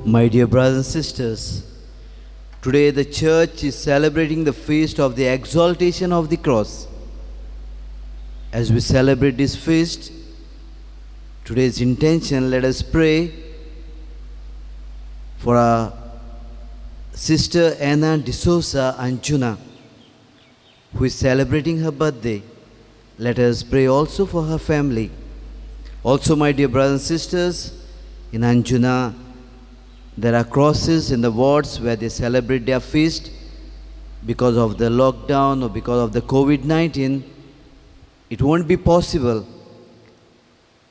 My dear brothers and sisters, today the church is celebrating the feast of the exaltation of the cross. As we celebrate this feast, today's intention, let us pray for our sister Anna D'Souza Anjuna, who is celebrating her birthday. Let us pray also for her family. Also, my dear brothers and sisters, in Anjuna, there are crosses in the wards where they celebrate their feast. Because of the lockdown or because of the COVID-19, it won't be possible.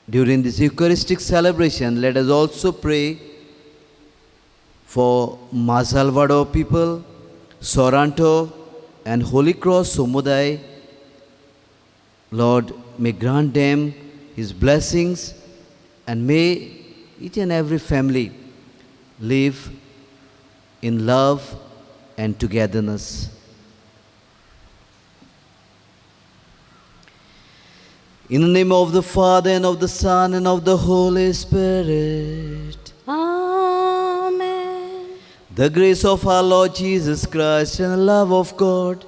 During this Eucharistic celebration, let us also pray for Masalvador people, Sorrento, and Holy Cross Samudai. Lord, may grant them His blessings, and may each and every family live in love and togetherness. In the name of the Father, and of the Son, and of the Holy Spirit. Amen. The grace of our Lord Jesus Christ, and the love of God,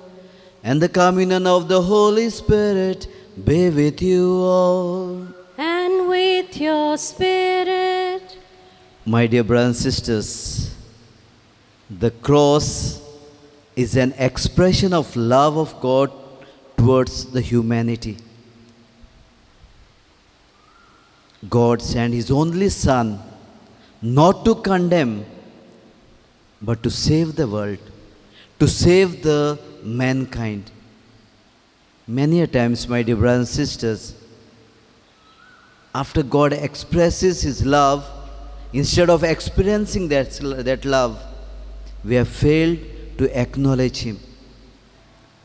and the communion of the Holy Spirit be with you all. And with your spirit. My dear brothers and sisters, the cross is an expression of love of God towards the humanity. God sent His only Son not to condemn, but to save the world, to save the mankind. Many a times, my dear brothers and sisters, after God expresses His love, instead of experiencing that love, we have failed to acknowledge Him.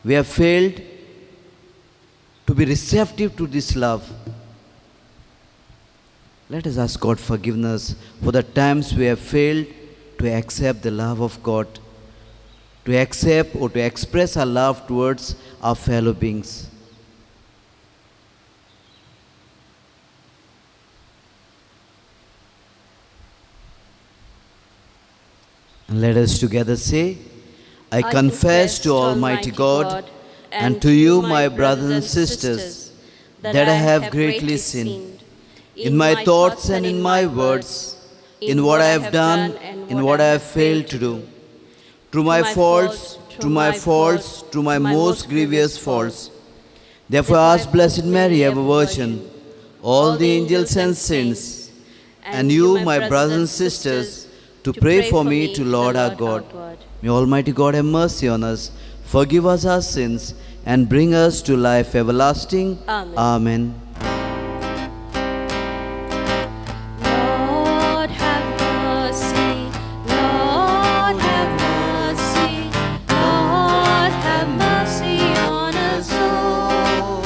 We have failed to be receptive to this love. Let us ask God forgiveness for the times we have failed to accept the love of God, to accept or to express our love towards our fellow beings. And let us together say, I confess to Almighty God and to you, my brothers and sisters, that I have greatly sinned in my thoughts and in my words, in what I have done, in what I have failed to do. Through my faults, through my faults, through my most grievous faults. Therefore ask Blessed Mary, ever Virgin, all the angels and saints, and you, my brothers and sisters, to pray for me to Lord our God. May Almighty God have mercy on us, forgive us our sins, and bring us to life everlasting. Amen. Lord have mercy, Lord have mercy, Lord have mercy on us all.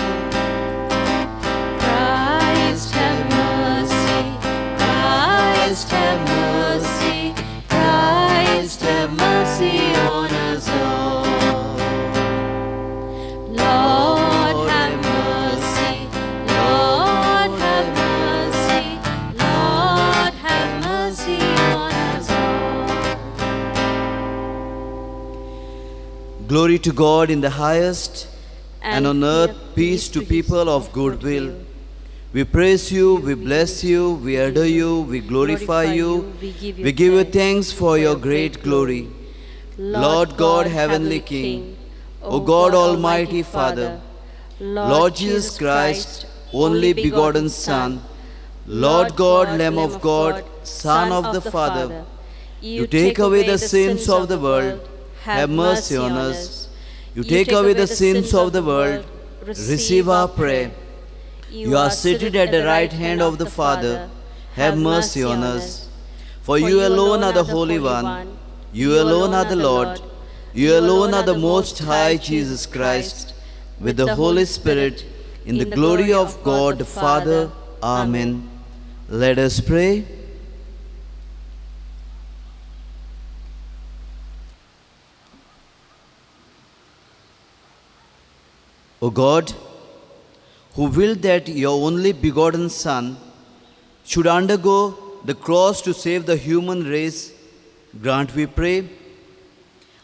Christ have mercy, Christ have mercy, Christ have mercy on us all. Lord have mercy, Lord have mercy, Lord have mercy on us all. Glory to God in the highest, and on earth peace to people of good will. We praise you, we bless you, we adore you, we glorify you, we give you thanks for your great glory. Lord God, heavenly King, O God, Almighty Father, Lord Jesus Christ, only begotten Son, Lord God, Lamb of God, Son of the Father, you take away the sins of the world, have mercy on us. You take away the sins of the world, receive our prayer. You are seated at the right hand of the Father, have mercy on us. For you alone are the Holy One, you alone are the Lord, you alone are the Most High Jesus Christ, with the Holy Spirit, in the glory of God the Father. Amen. Let us pray. O God, who willed that your only begotten Son should undergo the cross to save the human race, grant, we pray,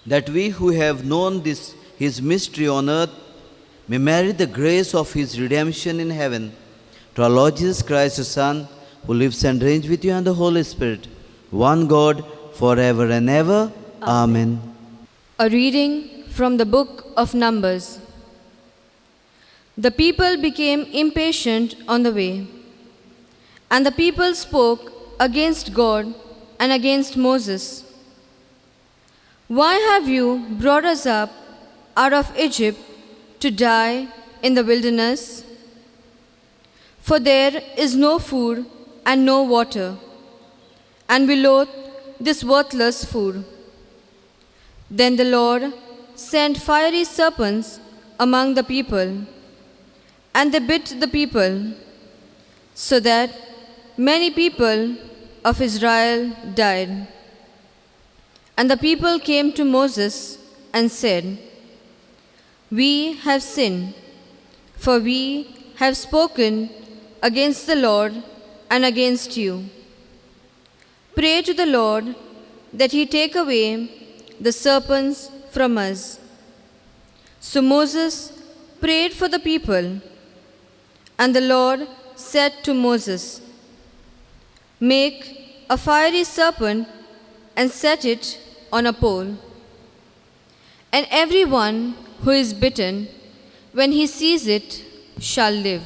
that we who have known this his mystery on earth may merit the grace of his redemption in heaven. To our Lord Jesus Christ, your Son, who lives and reigns with you and the Holy Spirit, one God, forever and ever. Amen. A reading from the book of Numbers. The people became impatient on the way, and the people spoke against God and against Moses. Why have you brought us up out of Egypt to die in the wilderness? For there is no food and no water, and we loathe this worthless food. Then the Lord sent fiery serpents among the people, and they bit the people, so that many people of Israel died. And the people came to Moses and said, We have sinned, for we have spoken against the Lord and against you. Pray to the Lord that he take away the serpents from us. So Moses prayed for the people, and the Lord said to Moses, Make a fiery serpent and set it on a pole. And everyone who is bitten, when he sees it, shall live.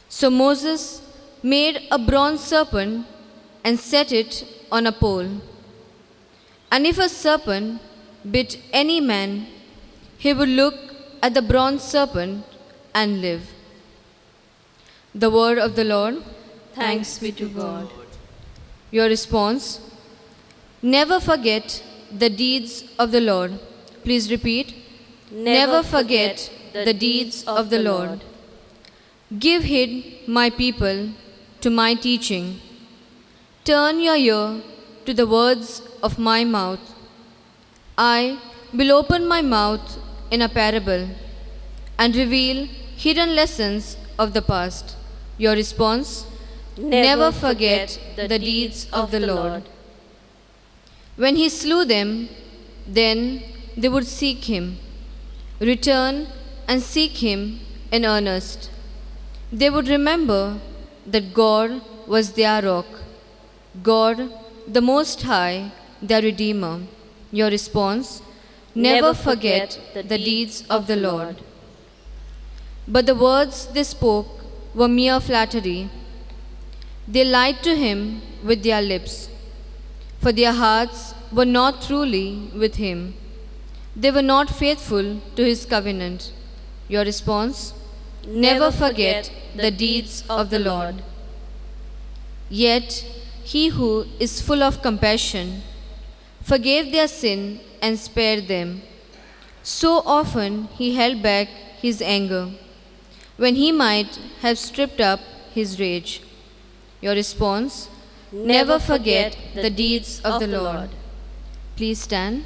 So Moses made a bronze serpent and set it on a pole. And if a serpent bit any man, he would look at the bronze serpent and live. The word of the Lord. Thanks be to God. Your response: never forget the deeds of the Lord. Please repeat. Never forget the deeds of the Lord. Give heed, my people, to my teaching. Turn your ear to the words of my mouth. I will open my mouth in a parable and reveal hidden lessons of the past. Your response: never forget the deeds of the Lord. When he slew them, then they would seek him, return and seek him in earnest. They would remember that God was their rock, God the Most High, their Redeemer. Your response: never forget the deeds of the Lord. But the words they spoke were mere flattery. They lied to him with their lips, for their hearts were not truly with him. They were not faithful to his covenant. Your response: never forget the deeds of the Lord. Yet he who is full of compassion forgave their sin and spared them. So often he held back his anger, when he might have stripped up his rage. Your response: never forget the deeds of the Lord. Please stand.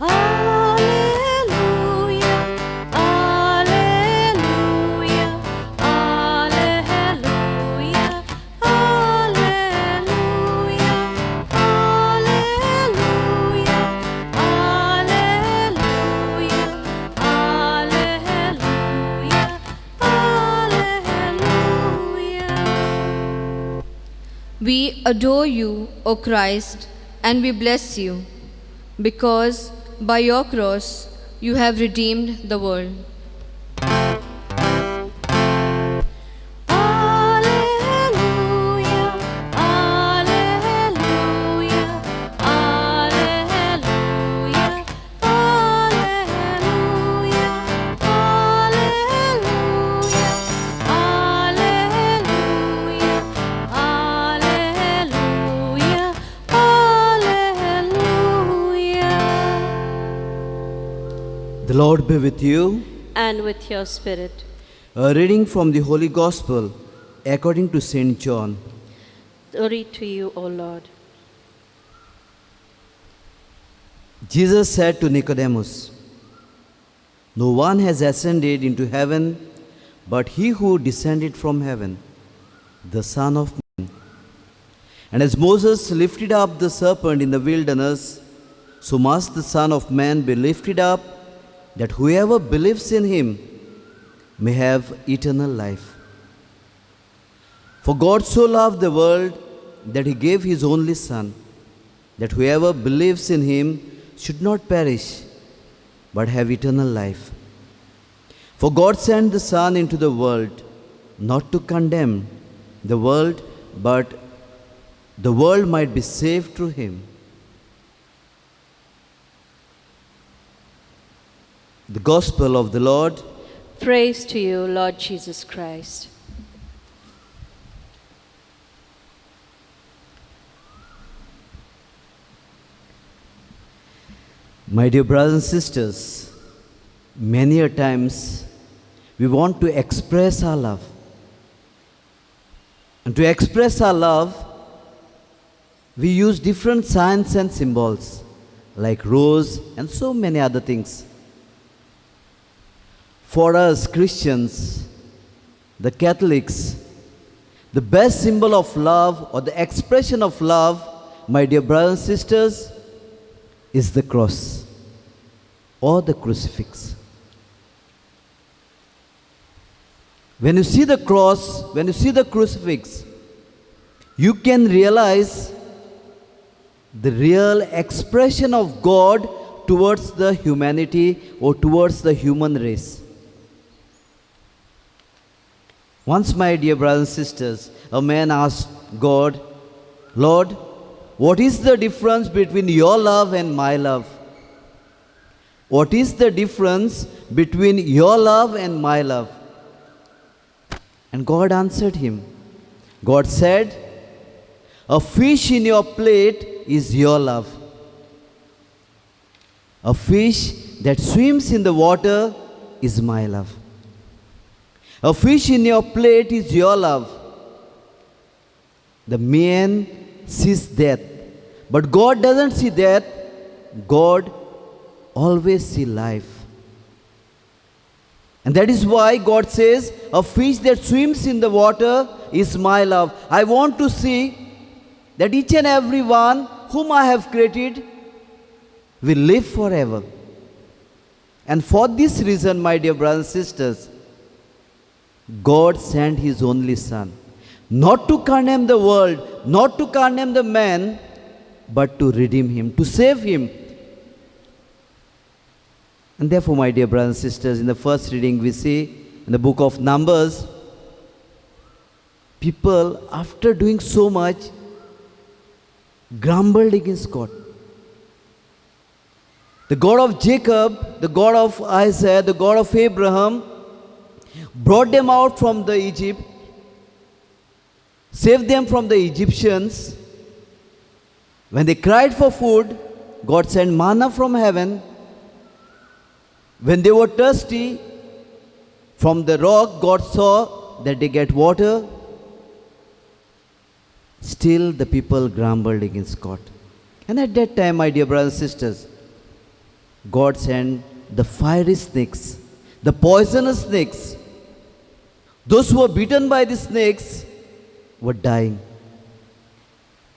Alleluia, alleluia, alleluia, alleluia, alleluia, alleluia, alleluia, alleluia. We adore you, O Christ, and we bless you, because by your cross you have redeemed the world. Alleluia, alleluia, alleluia, alleluia, alleluia, alleluia, alleluia, alleluia. The Lord be with you. And with your spirit. A reading from the Holy Gospel according to St. John. Glory to you, O Lord. Jesus said to Nicodemus, No one has ascended into heaven but he who descended from heaven, the Son of Man. And as Moses lifted up the serpent in the wilderness, so must the Son of Man be lifted up, that whoever believes in him may have eternal life. For God so loved the world that he gave his only Son, that whoever believes in him should not perish, but have eternal life. For God sent the Son into the world, not to condemn the world, but the world might be saved through him. The Gospel of the Lord. Praise to you, Lord Jesus Christ. My dear brothers and sisters, many a times we want to express our love. And to express our love, we use different signs and symbols like rose and so many other things. For us Christians, the Catholics, the best symbol of love or the expression of love, my dear brothers and sisters, is the cross or the crucifix. When you see the cross, when you see the crucifix, you can realize the real expression of God towards the humanity or towards the human race. Once, my dear brothers and sisters, a man asked God, Lord, what is the difference between your love and my love? What is the difference between your love and my love? And God answered him. God said, a fish in your plate is your love. A fish that swims in the water is my love. A fish in your plate is your love. The man sees death, but God doesn't see death. God always sees life. And that is why God says, a fish that swims in the water is my love. I want to see that each and every one whom I have created will live forever. And for this reason, my dear brothers and sisters, God sent his only Son, not to condemn the world, not to condemn the man, but to redeem him, to save him. And therefore, my dear brothers and sisters, in the first reading we see in the book of Numbers, people, after doing so much, grumbled against God. The God of Jacob, the God of Isaac, the God of Abraham, brought them out from the Egypt, saved them from the Egyptians. When they cried for food, God sent manna from heaven. When they were thirsty, from the rock God saw that they get water. Still the people grumbled against God. And at that time, my dear brothers and sisters, God sent the fiery snakes, the poisonous snakes. Those who were bitten by the snakes were dying.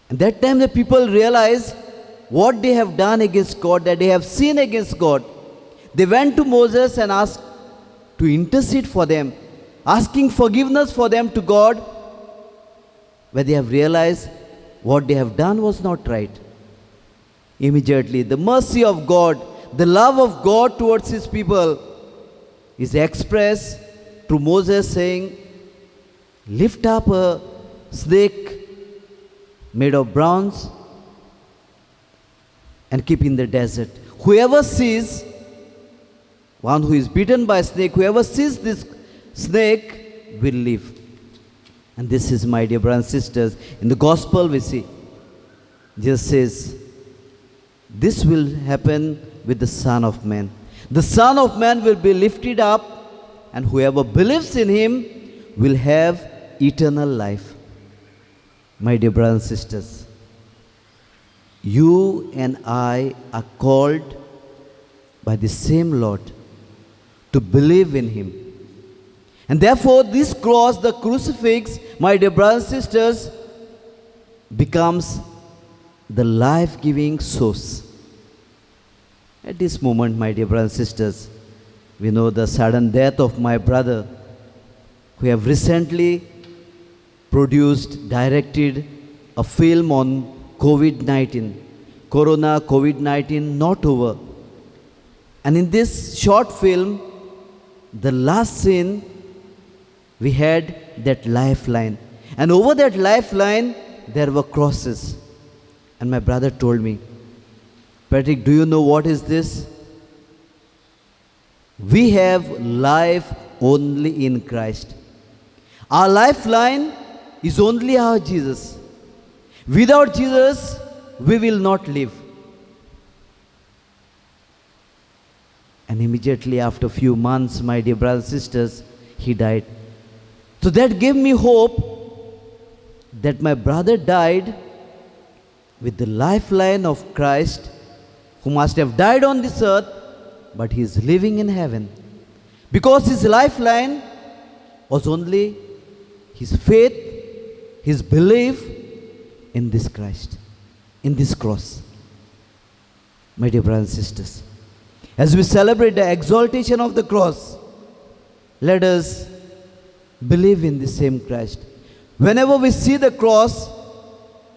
And that time the people realized what they have done against God, that they have sinned against God. They went to Moses and asked to intercede for them, asking forgiveness for them to God, where they have realized what they have done was not right. Immediately, the mercy of God, the love of God towards his people is expressed through Moses saying, lift up a snake made of bronze and keep in the desert. Whoever sees one who is bitten by a snake, whoever sees this snake will live. And this is, my dear brothers and sisters, in the gospel we see, Jesus says, this will happen with the Son of Man. The Son of Man will be lifted up, and whoever believes in him will have eternal life. My dear brothers and sisters, you and I are called by the same Lord to believe in him. And therefore, this cross, the crucifix, my dear brothers and sisters, becomes the life-giving source. At this moment, my dear brothers and sisters, we know the sudden death of my brother, who have recently produced, directed a film on COVID-19. Corona, COVID-19, not over. And in this short film, the last scene, we had that lifeline. And over that lifeline, there were crosses. And my brother told me, Patrick, do you know what is this? We have life only in Christ. Our lifeline is only our Jesus. Without Jesus, we will not live. And immediately after a few months, my dear brothers and sisters, he died. So that gave me hope that my brother died with the lifeline of Christ, who must have died on this earth, but he is living in heaven. Because his lifeline was only his faith, his belief in this Christ, in this cross. My dear brothers and sisters, as we celebrate the exaltation of the cross, let us believe in the same Christ. Whenever we see the cross,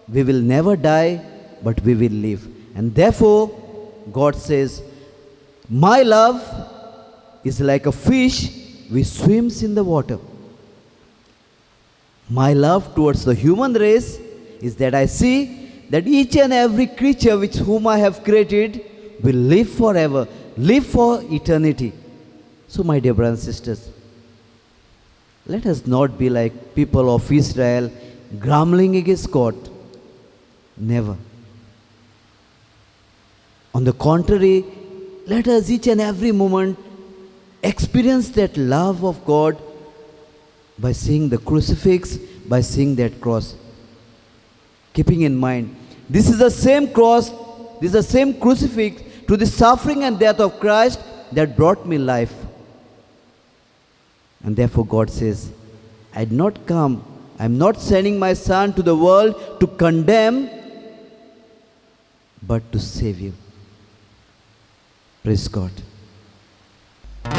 we will never die, but we will live. And therefore, God says, my love is like a fish which swims in the water. My love towards the human race is that I see that each and every creature which whom I have created will live forever, live for eternity. So my dear brothers and sisters, let us not be like people of Israel grumbling against God. Never. On the contrary, let us each and every moment experience that love of God by seeing the crucifix, by seeing that cross. Keeping in mind, this is the same cross, this is the same crucifix to the suffering and death of Christ that brought me life. And therefore God says, I did not come, I am not sending my Son to the world to condemn, but to save you. Praise God. Take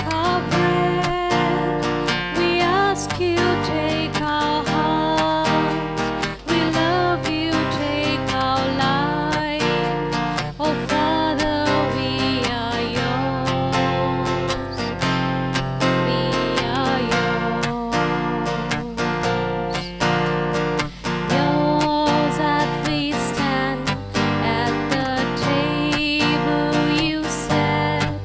our breath, we ask you, take our hearts. We love you, take our life. Oh Father, we are yours. We are yours. Yours as we stand at the table you set.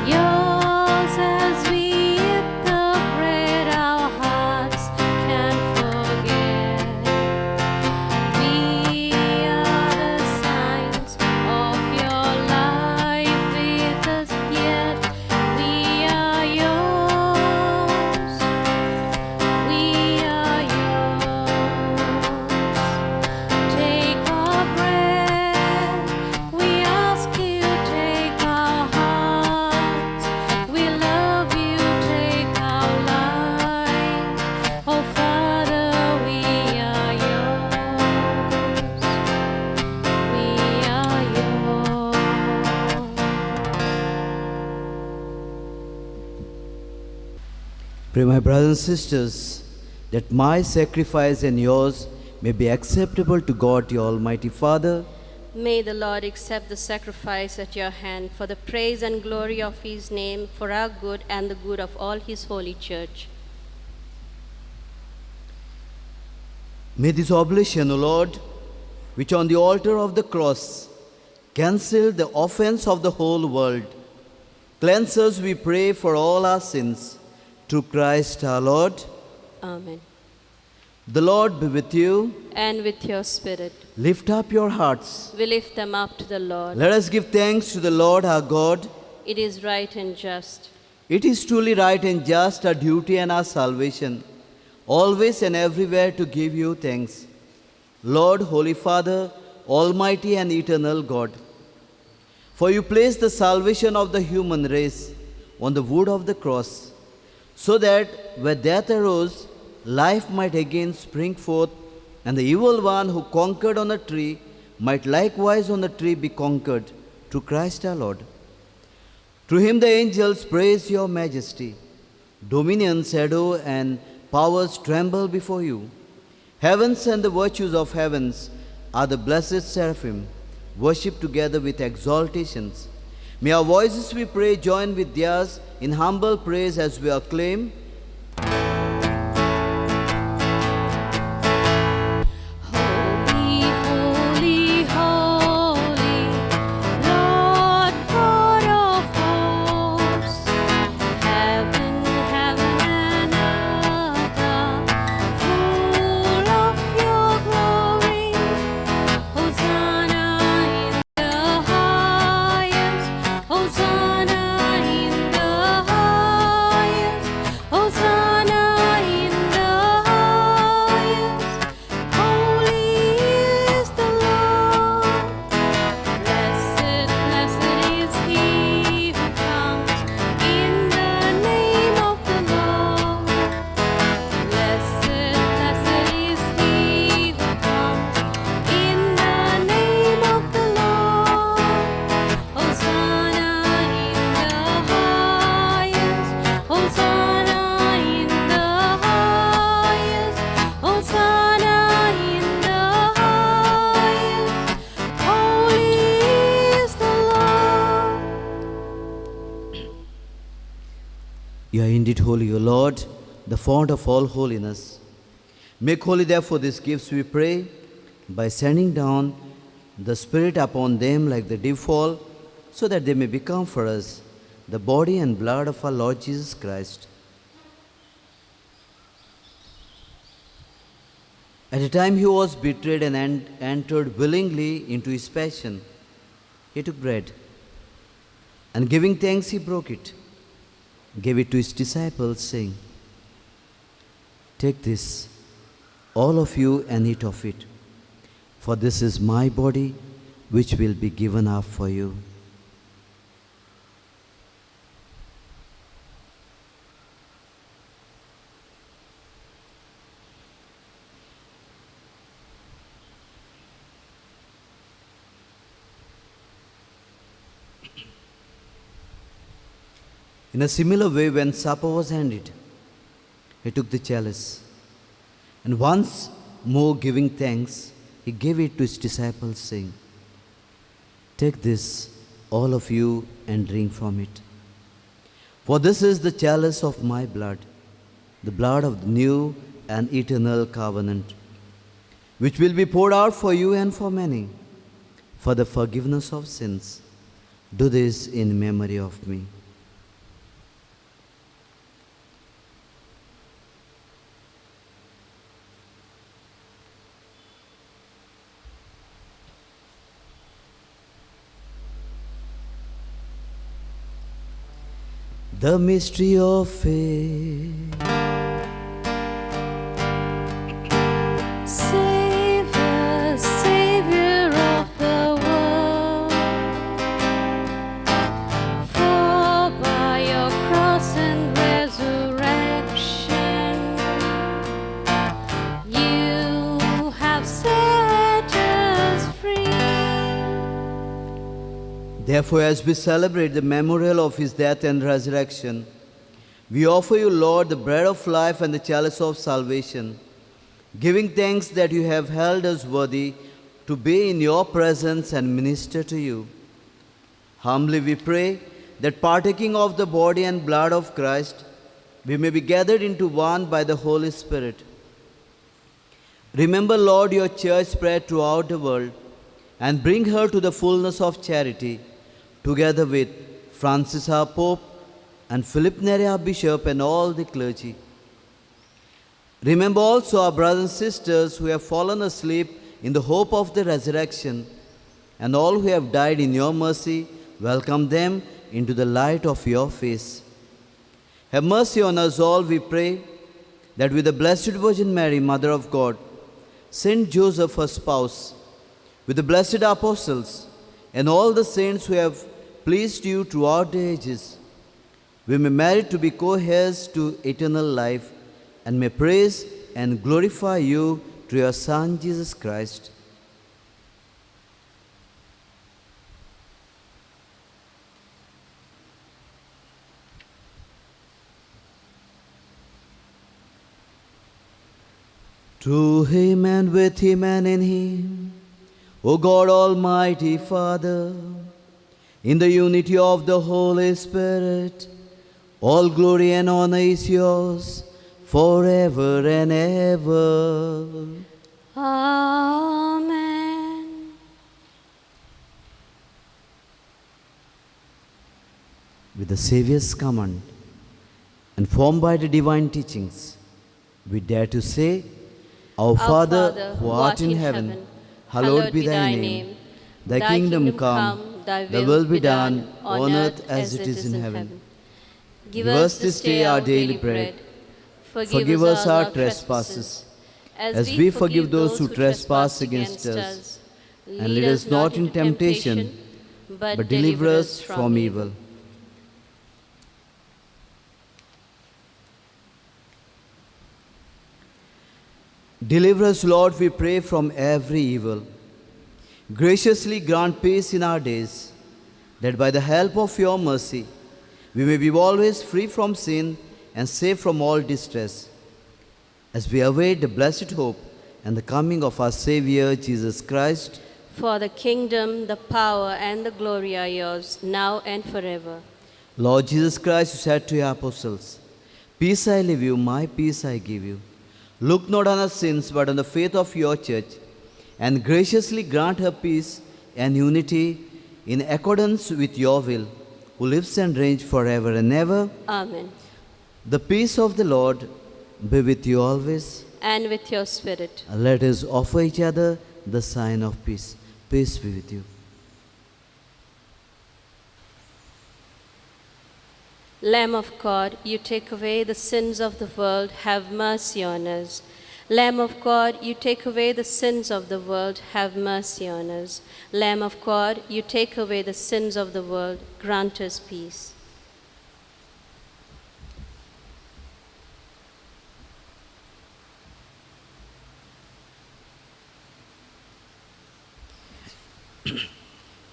Yours as we eat the bread our hearts can't forget. We are the signs of your life with us yet. We are yours. We are yours. Take our breath, we ask you, take our hearts. We love you, take our life. Oh Father, we are yours. We are yours. Pray, my brothers and sisters, that my sacrifice and yours may be acceptable to God, your Almighty Father. May the Lord accept the sacrifice at your hand for the praise and glory of his name, for our good and the good of all his holy church. May this oblation, O Lord, which on the altar of the cross cancelled the offense of the whole world, cleanse us, we pray, for all our sins, through Christ our Lord. Amen. The Lord be with you. And with your spirit, Lift up your hearts. we lift them up to the Lord. Let us give thanks to the Lord our God. It is right and just. It is truly right and just, our duty and our salvation, always and everywhere to give you thanks. Lord, Holy Father, Almighty and eternal God. For you placed the salvation of the human race on the wood of the cross, so that where death arose, life might again spring forth, and the evil one who conquered on a tree might likewise on the tree be conquered through Christ our Lord. Through him the angels praise your majesty. Dominions adore and powers tremble before you. Heavens and the virtues of heavens are the blessed seraphim, worship together with exaltations. May our voices, we pray, join with theirs in humble praise as we acclaim. Holy, holy, holy, Lord God of hosts. Heaven, heaven and earth are full of your glory. Hosanna in the highest. Hosanna in the highest. Hosanna in the highest. Holy is the Lord. Blessed, blessed is he who comes in the name of the Lord. Blessed, blessed is he who comes in the name of the Lord. Hosanna in the highest. Hosanna in the highest. Hosanna in the highest. Holy is the Lord. You are indeed holy, O Lord, the fount of all holiness. Make holy therefore these gifts, we pray, by sending down the Spirit upon them like the dew fall, so that they may become for us the body and blood of our Lord Jesus Christ. At the time he was betrayed and entered willingly into his passion, he took bread, and giving thanks, he broke it, gave it to his disciples, saying, "Take this, all of you, and eat of it, for this is my body, which will be given up for you." In a similar way, when supper was ended, he took the chalice, and once more giving thanks, he gave it to his disciples, saying, "Take this, all of you, and drink from it. For this is the chalice of my blood, the blood of the new and eternal covenant, which will be poured out for you and for many, for the forgiveness of sins. Do this in memory of me." The mystery of faith. Savior, Savior of the world, for by your cross and resurrection, you have set us free. Therefore, as we celebrate the memorial of his death and resurrection, we offer you, Lord, the bread of life and the chalice of salvation, giving thanks that you have held us worthy to be in your presence and minister to you. Humbly we pray that partaking of the body and blood of Christ, we may be gathered into one by the Holy Spirit. Remember, Lord, your church spread throughout the world, and bring her to the fullness of charity, together with Francis our Pope, and Philip Neri our Bishop, and all the clergy. Remember also our brothers and sisters who have fallen asleep in the hope of the resurrection, and all who have died in your mercy. Welcome them into the light of your face. Have mercy on us all, we pray, that with the Blessed Virgin Mary, Mother of God, Saint Joseph, her spouse, with the blessed apostles and all the saints who have pleased you throughout the ages, we may merit to be co-heirs to eternal life and may praise and glorify you through your Son, Jesus Christ. Through him and with him and in him, O God Almighty Father, in the unity of the Holy Spirit, all glory and honor is yours forever and ever. Amen. With the Saviour's command and formed by the divine teachings, we dare to say, Our Father, who art in heaven, hallowed be thy name. Thy kingdom come, thy will be done, on earth as it is in heaven. Give us this day our daily bread. Forgive us our trespasses, as we forgive those who trespass against us. And lead us not in temptation, but deliver us from evil. Deliver us, Lord, we pray, from every evil. Graciously grant peace in our days, that by the help of your mercy, we may be always free from sin and safe from all distress, as we await the blessed hope and the coming of our Savior, Jesus Christ. For the kingdom, the power, and the glory are yours, now and forever. Lord Jesus Christ, you said to your apostles, Peace I leave you, my peace I give you. Look not on our sins, but on the faith of your church, and graciously grant her peace and unity in accordance with your will, who lives and reigns forever and ever. Amen. The peace of the Lord be with you always. And with your spirit. Let us offer each other the sign of peace. Peace be with you. Lamb of God, you take away the sins of the world, have mercy on us. Lamb of God, you take away the sins of the world, have mercy on us. Lamb of God, you take away the sins of the world, grant us peace.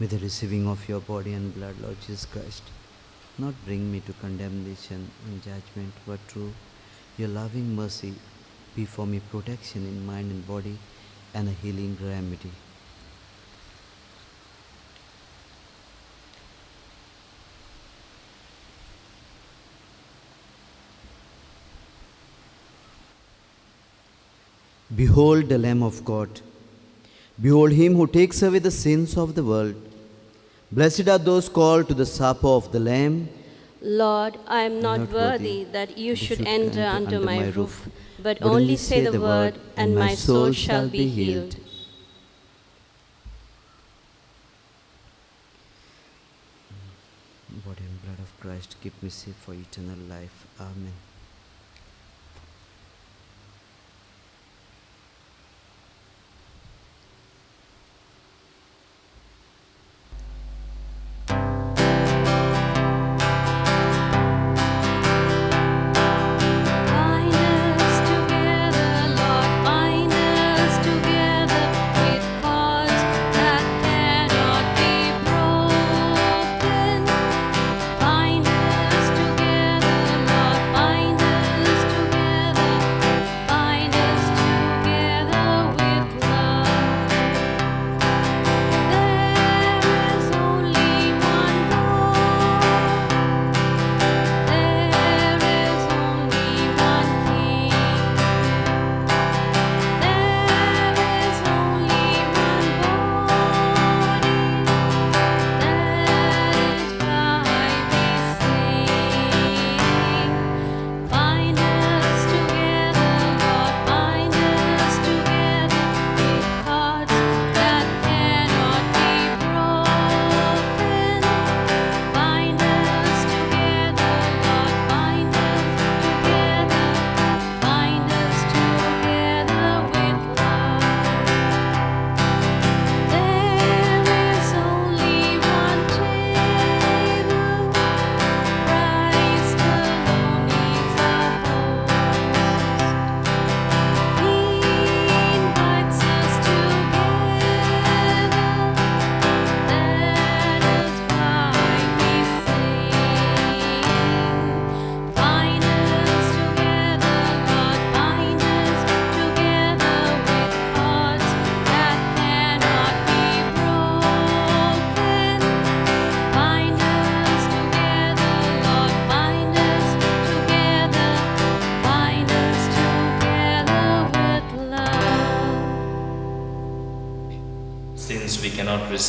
May the receiving of your body and blood, Lord Jesus Christ, not bring me to condemnation and judgment, but through your loving mercy be for me protection in mind and body and a healing remedy. Behold the Lamb of God. Behold him who takes away the sins of the world. Blessed are those called to the supper of the Lamb. Lord, I am not worthy that you should enter under my roof, but only say the word, and my soul shall be healed. Body and blood of Christ, keep me safe for eternal life. Amen. Bind us together, Lord, bind us together with cords that cannot be broken. Bind us together, Lord, bind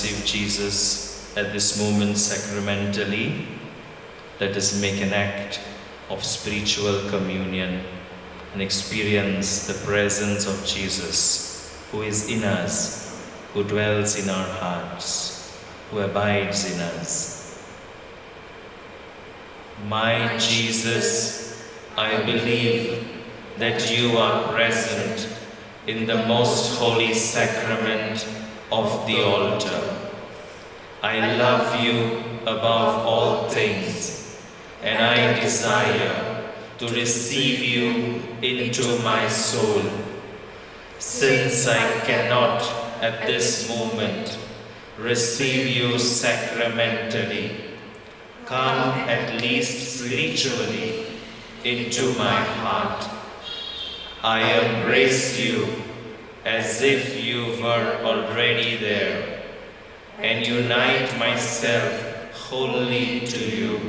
receive Jesus at this moment sacramentally, let us make an act of spiritual communion and experience the presence of Jesus, who is in us, who dwells in our hearts, who abides in us. My Jesus, I believe that you are present in the most holy sacrament of the altar. I love you above all things, and I desire to receive you into my soul. Since I cannot at this moment receive you sacramentally, come at least spiritually into my heart. I embrace you as if you were already there, and unite myself wholly to you.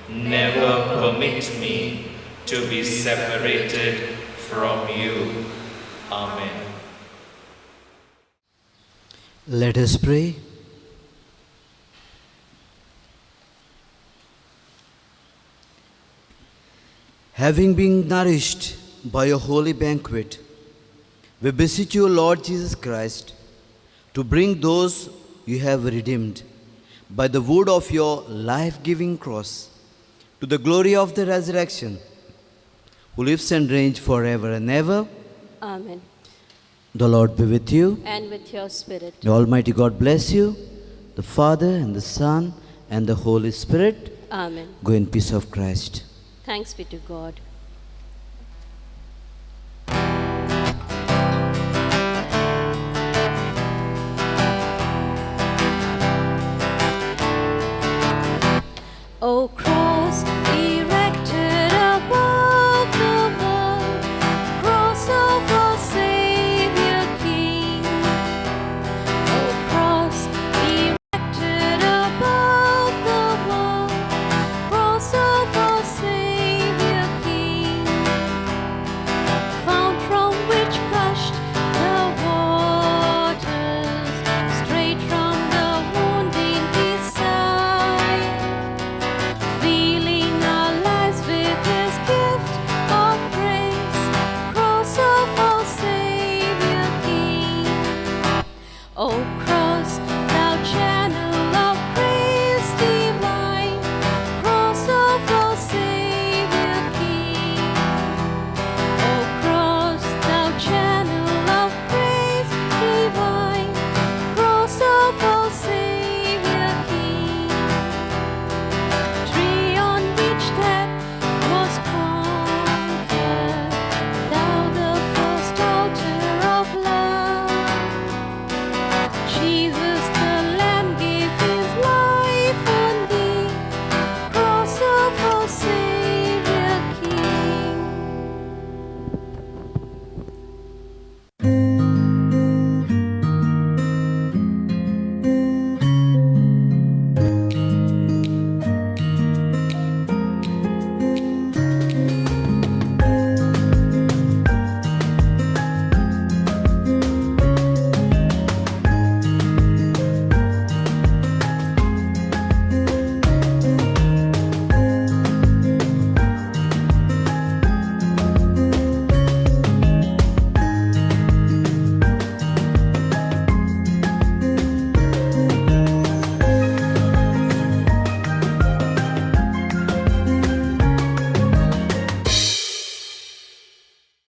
Never permit me to be separated from you. Amen. Let us pray. Having been nourished by a holy banquet, we beseech you, Lord Jesus Christ, to bring those you have redeemed by the wood of your life-giving cross to the glory of the resurrection, who lives and reigns forever and ever. Amen. The Lord be with you. And with your spirit. The Almighty God bless you, the Father and the Son and the Holy Spirit. Amen. Go in peace of Christ. Thanks be to God. O Christ,